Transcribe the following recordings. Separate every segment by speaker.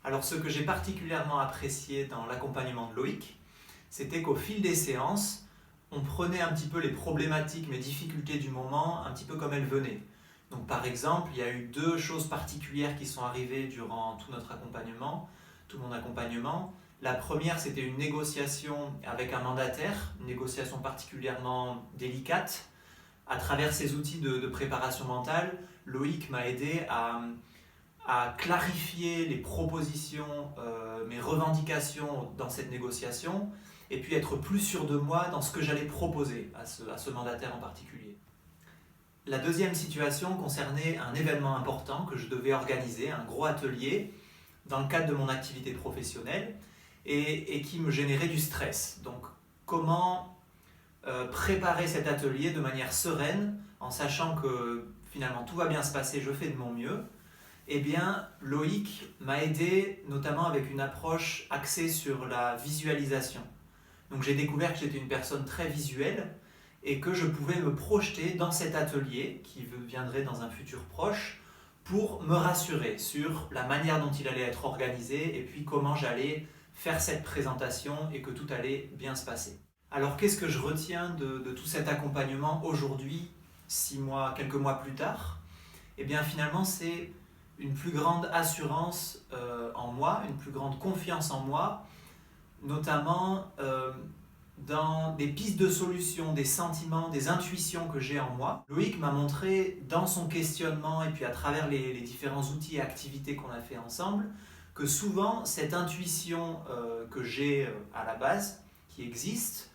Speaker 1: Alors ce que j'ai particulièrement apprécié dans l'accompagnement de Loïc, c'était qu'au fil des séances, on prenait un petit peu les problématiques, mes difficultés du moment, un petit peu comme elles venaient. Donc par exemple, il y a eu deux choses particulières qui sont arrivées durant tout notre accompagnement, tout mon accompagnement. La première, c'était une négociation avec un mandataire, une négociation particulièrement délicate. À travers ces outils de préparation mentale, Loïc m'a aidé à clarifier les propositions, mes revendications dans cette négociation, et puis être plus sûr de moi dans ce que j'allais proposer à ce mandataire en particulier. La deuxième situation concernait un événement important que je devais organiser, un gros atelier, dans le cadre de mon activité professionnelle, et qui me générait du stress. Donc comment préparer cet atelier de manière sereine, en sachant que finalement tout va bien se passer, je fais de mon mieux. Eh bien, Loïc m'a aidé notamment avec une approche axée sur la visualisation. Donc j'ai découvert que j'étais une personne très visuelle et que je pouvais me projeter dans cet atelier qui viendrait dans un futur proche pour me rassurer sur la manière dont il allait être organisé et puis comment j'allais faire cette présentation et que tout allait bien se passer. Alors qu'est-ce que je retiens de tout cet accompagnement aujourd'hui, quelques mois plus tard? Eh bien finalement c'est une plus grande assurance en moi, une plus grande confiance en moi, notamment dans des pistes de solutions, des sentiments, des intuitions que j'ai en moi. Loïc m'a montré dans son questionnement et puis à travers les différents outils et activités qu'on a fait ensemble que souvent cette intuition que j'ai à la base, qui existe,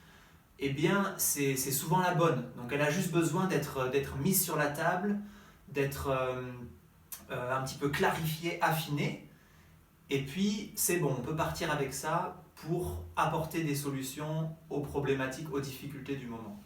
Speaker 1: eh bien c'est souvent la bonne. Donc elle a juste besoin d'être mise sur la table, d'être un petit peu clarifiée, affinée, et puis c'est bon, on peut partir avec ça pour apporter des solutions aux problématiques, aux difficultés du moment.